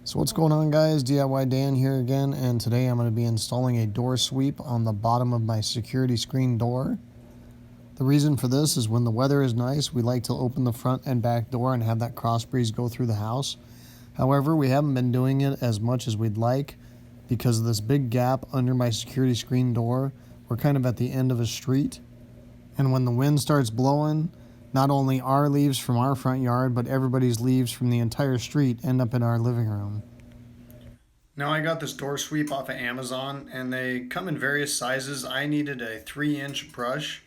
So what's going on, guys? DIY Dan here again, and today I'm going to be installing a door sweep on the bottom of my security screen door. The reason for this is when the weather is nice, we like to open the front and back door and have that cross breeze go through the house. However, we haven't been doing it as much as we'd like because of this big gap under my security screen door. We're kind of at the end of a street, and when the wind starts blowing, not only our leaves from our front yard, but everybody's leaves from the entire street end up in our living room. Now I got this door sweep off of Amazon, and they come in various sizes. I needed a 3-inch brush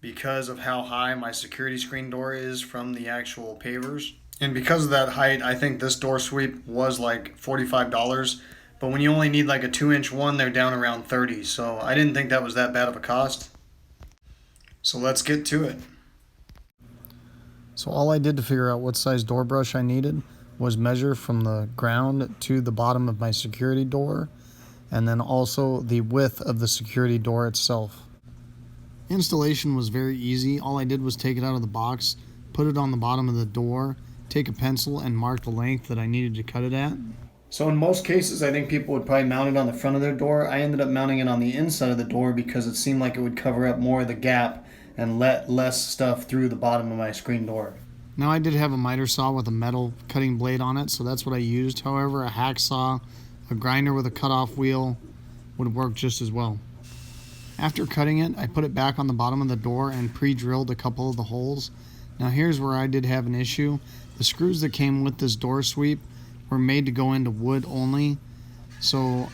because of how high my security screen door is from the actual pavers. And because of that height, I think this door sweep was like $45. But when you only need like a 2-inch one, they're down around $30. So I didn't think that was that bad of a cost. So let's get to it. So all I did to figure out what size door brush I needed was measure from the ground to the bottom of my security door, and then also the width of the security door itself. Installation was very easy. All I did was take it out of the box, put it on the bottom of the door, take a pencil and mark the length that I needed to cut it at. So in most cases, I think people would probably mount it on the front of their door. I ended up mounting it on the inside of the door because it seemed like it would cover up more of the gap and let less stuff through the bottom of my screen door. Now I did have a miter saw with a metal cutting blade on it, so that's what I used. However, a hacksaw, a grinder with a cutoff wheel would work just as well. After cutting it, I put it back on the bottom of the door and pre-drilled a couple of the holes. Now here's where I did have an issue. The screws that came with this door sweep were made to go into wood only. So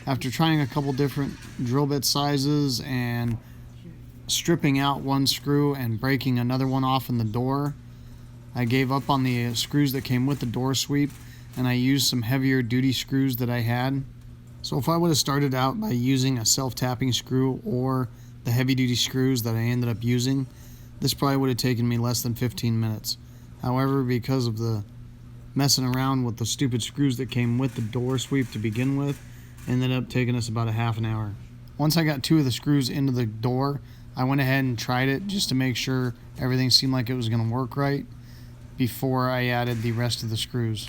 after trying a couple different drill bit sizes and stripping out one screw and breaking another one off in the door, I gave up on the screws that came with the door sweep, and I used some heavier duty screws that I had. So if I would have started out by using a self-tapping screw or the heavy duty screws that I ended up using, this probably would have taken me less than 15 minutes. However, because of the messing around with the stupid screws that came with the door sweep to begin with, ended up taking us about a half an hour. Once I got 2 of the screws into the door, I went ahead and tried it just to make sure everything seemed like it was going to work right before I added the rest of the screws.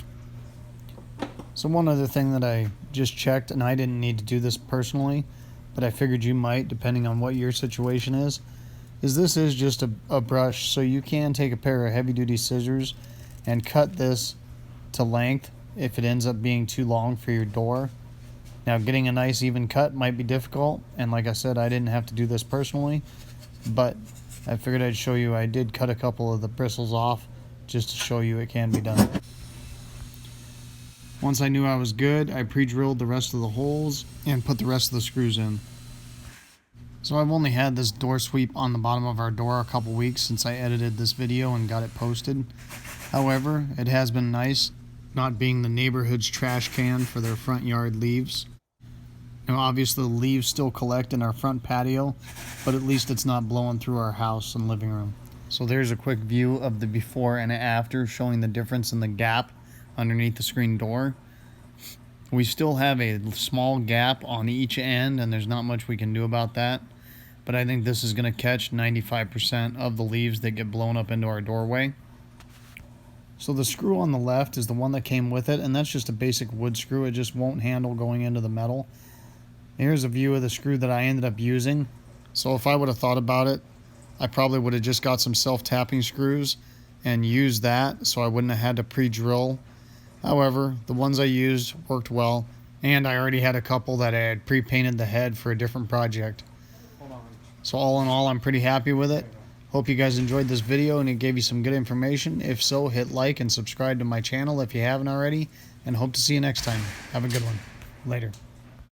So one other thing that I just checked, and I didn't need to do this personally, but I figured you might depending on what your situation is this is just a brush, so you can take a pair of heavy duty scissors and cut this to length if it ends up being too long for your door. Now getting a nice even cut might be difficult, and like I said, I didn't have to do this personally, but I figured I'd show you. I did cut a couple of the bristles off just to show you it can be done. Once I knew I was good, I pre-drilled the rest of the holes and put the rest of the screws in. So I've only had this door sweep on the bottom of our door a couple weeks since I edited this video and got it posted. However, it has been nice not being the neighborhood's trash can for their front yard leaves. Now obviously the leaves still collect in our front patio, but at least it's not blowing through our house and living room. So there's a quick view of the before and after, showing the difference in the gap underneath the screen door. We still have a small gap on each end, and there's not much we can do about that. But I think this is going to catch 95% of the leaves that get blown up into our doorway. So the screw on the left is the one that came with it, and that's just a basic wood screw. It just won't handle going into the metal. Here's a view of the screw that I ended up using. So if I would have thought about it, I probably would have just got some self-tapping screws and used that, so I wouldn't have had to pre-drill. However, the ones I used worked well, and I already had a couple that I had pre-painted the head for a different project. So all in all, I'm pretty happy with it. Hope you guys enjoyed this video and it gave you some good information. If so, hit like and subscribe to my channel if you haven't already, and hope to see you next time. Have a good one. Later.